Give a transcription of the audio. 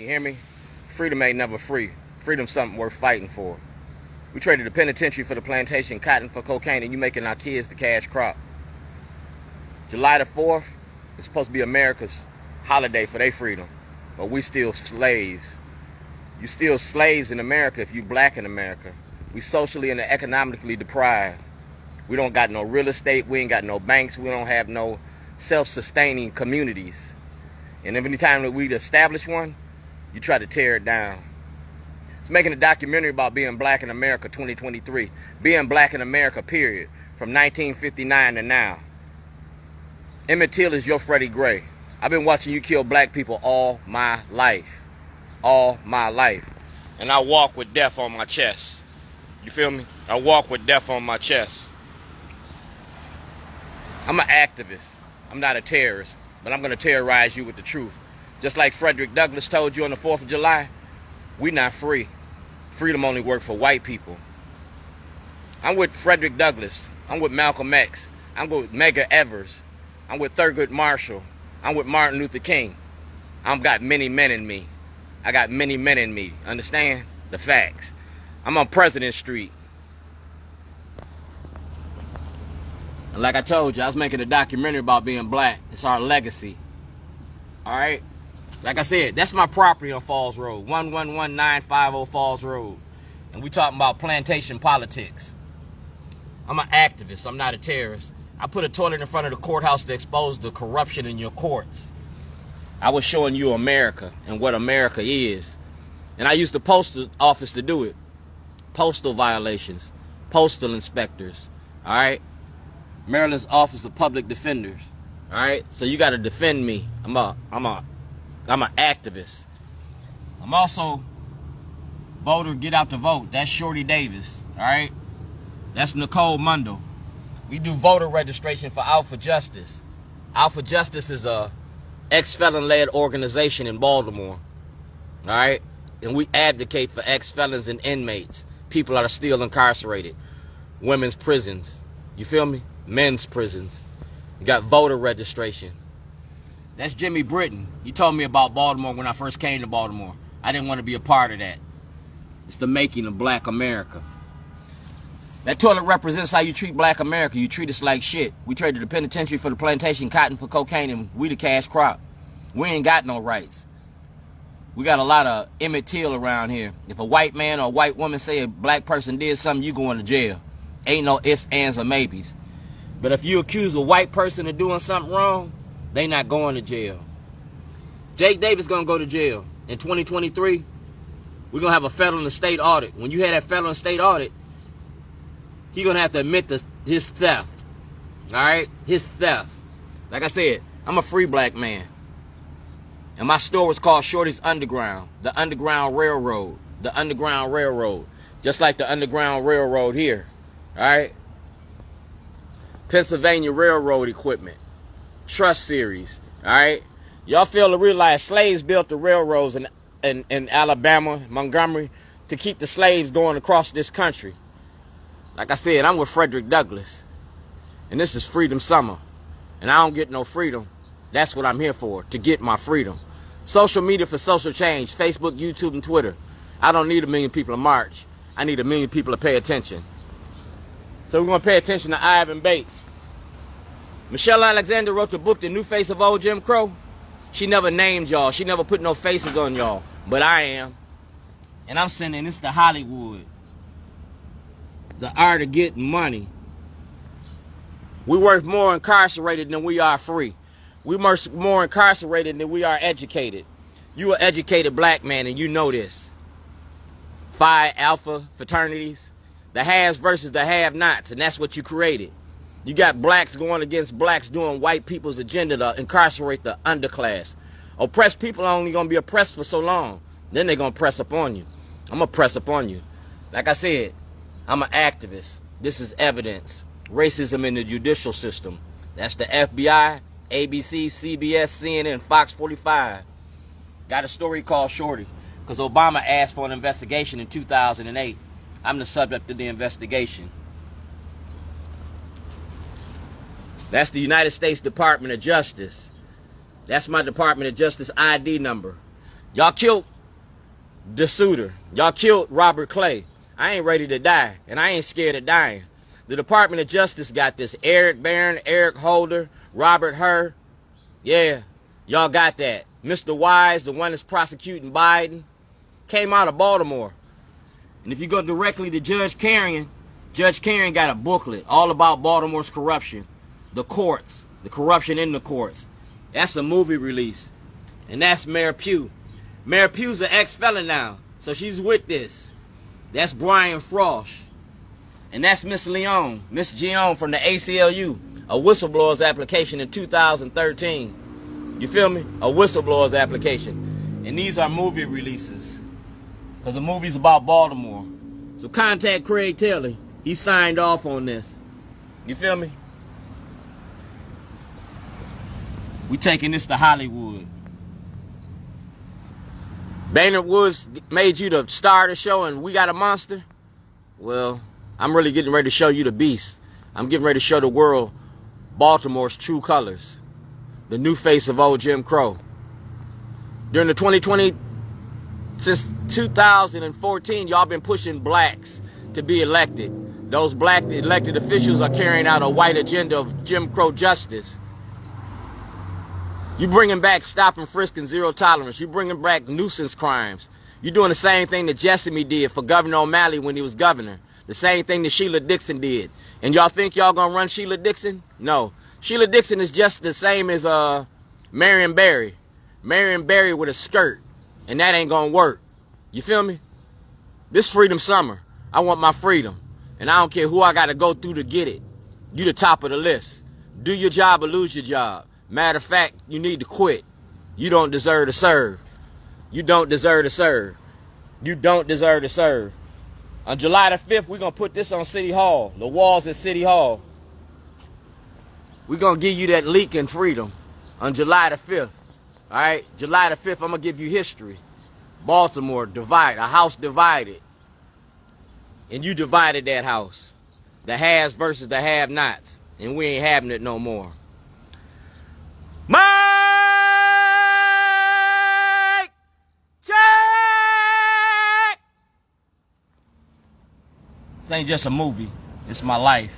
You hear me? Freedom ain't never free. Freedom's something worth fighting for. We traded the penitentiary for the plantation, cotton for cocaine, and you making our kids the cash crop. July the 4th is supposed to be America's holiday for their freedom, but we still slaves. You still slaves in America if you black in America. We socially and economically deprived. We don't got no real estate. We ain't got no banks. We don't have no self-sustaining communities. And every time that we establish one, you try to tear it down. It's making a documentary about being black in America 2023. Being black in America, period. From 1959 to now. Emmett Till is your Freddie Gray. I've been watching you kill black people all my life. All my life. And I walk with death on my chest. You feel me? I walk with death on my chest. I'm an activist. I'm not a terrorist. But I'm going to terrorize you with the truth. Just like Frederick Douglass told you on the 4th of July, we not free. Freedom only works for white people. I'm with Frederick Douglass. I'm with Malcolm X. I'm with Medgar Evers. I'm with Thurgood Marshall. I'm with Martin Luther King. I've got many men in me. I got many men in me. Understand? The facts. I'm on President Street. And like I told you, I was making a documentary about being black. It's our legacy. Alright? Like I said, that's my property on Falls Road. 111950 Falls Road. And we talking about plantation politics. I'm an activist. I'm not a terrorist. I put a toilet in front of the courthouse to expose the corruption in your courts. I was showing you America and what America is. And I used the postal office to do it. Postal violations. Postal inspectors. Alright? Maryland's Office of Public Defenders. Alright? So you got to defend me. I'm an activist. I'm also voter get out to vote. That's Shorty Davis. Alright? That's Nicole Mundo. We do voter registration for Out for Justice. Out for Justice is a ex-felon-led organization in Baltimore. Alright? And we advocate for ex-felons and inmates. People that are still incarcerated. Women's prisons. You feel me? Men's prisons. You got voter registration. That's Jimmy Britton. He told me about Baltimore when I first came to Baltimore. I didn't want to be a part of that. It's the making of black America. That toilet represents how you treat black America. You treat us like shit. We traded the penitentiary for the plantation, cotton for cocaine, and we the cash crop. We ain't got no rights. We got a lot of Emmett Till around here. If a white man or a white woman say a black person did something, you going to jail. Ain't no ifs, ands, or maybes. But if you accuse a white person of doing something wrong, they not going to jail. Jake Davis gonna go to jail. In 2023, we're gonna have a federal and state audit. When you have that federal and state audit, he gonna have to admit his theft. Alright? His theft. Like I said, I'm a free black man. And my store was called Shorty's Underground. The Underground Railroad. The Underground Railroad. Just like the Underground Railroad here. Alright? Pennsylvania Railroad equipment. Trust series. Alright? Y'all fail to realize slaves built the railroads in Alabama, Montgomery, to keep the slaves going across this country. Like I said, I'm with Frederick Douglass. And this is Freedom Summer. And I don't get no freedom. That's what I'm here for, to get my freedom. Social media for social change. Facebook, YouTube, and Twitter. I don't need 1 million people to march. I need 1 million people to pay attention. So we're going to pay attention to Ivan Bates. Michelle Alexander wrote the book, The New Face of Old Jim Crow. She never named y'all. She never put no faces on y'all. But I am. And I'm sending this to Hollywood. The art of getting money. We worth more incarcerated than we are free. We worth more incarcerated than we are educated. You an educated black man and you know this. Phi Alpha fraternities. The haves versus the have-nots, and that's what you created. You got blacks going against blacks doing white people's agenda to incarcerate the underclass. Oppressed people are only going to be oppressed for so long. Then they're going to press up on you. I'm going to press up on you. Like I said, I'm an activist. This is evidence. Racism in the judicial system. That's the FBI, ABC, CBS, CNN, Fox 45. Got a story called Shorty. Because Obama asked for an investigation in 2008. I'm the subject of the investigation. That's the United States Department of Justice. That's my Department of Justice ID number. Y'all killed the shooter. Y'all killed Robert Clay. I ain't ready to die, and I ain't scared of dying. The Department of Justice got this. Eric Barron, Eric Holder, Robert Hur. Yeah, y'all got that. Mr. Wise, the one that's prosecuting Biden, came out of Baltimore. And if you go directly to Judge Carrion got a booklet all about Baltimore's corruption, the courts, the corruption in the courts. That's a movie release. And that's Mayor Pugh. Mayor Pugh's an ex-felon now, so she's with this. That's Brian Frosh. And that's Miss Leon, Miss Gion from the ACLU, a whistleblower's application in 2013. You feel me? A whistleblower's application. And these are movie releases, because the movie's about Baltimore. So contact Craig Taylor. He signed off on this. You feel me? We taking this to Hollywood. Pam Woods made you the star of the show and we got a monster? Well, I'm really getting ready to show you the beast. I'm getting ready to show the world Baltimore's true colors. The new face of old Jim Crow. During the 2020, since 2014, y'all been pushing blacks to be elected. Those black elected officials are carrying out a white agenda of Jim Crow justice. You bringing back stop and frisk and zero tolerance. You bringing back nuisance crimes. You doing the same thing that Jessamy did for Governor O'Malley when he was governor. The same thing that Sheila Dixon did. And y'all think y'all gonna run Sheila Dixon? No. Sheila Dixon is just the same as Marion Barry. Marion Barry with a skirt. And that ain't gonna work. You feel me? This freedom summer. I want my freedom. And I don't care who I gotta go through to get it. You the top of the list. Do your job or lose your job. Matter of fact, you need to quit. You don't deserve to serve. You don't deserve to serve. You don't deserve to serve. On July the 5th, we're going to put this on City Hall. The walls at City Hall. We're going to give you that leak in freedom on July the 5th. All right? July the 5th, I'm going to give you history. Baltimore divided. A house divided. And you divided that house. The haves versus the have-nots. And we ain't having it no more. Mike check! This ain't just a movie. It's my life.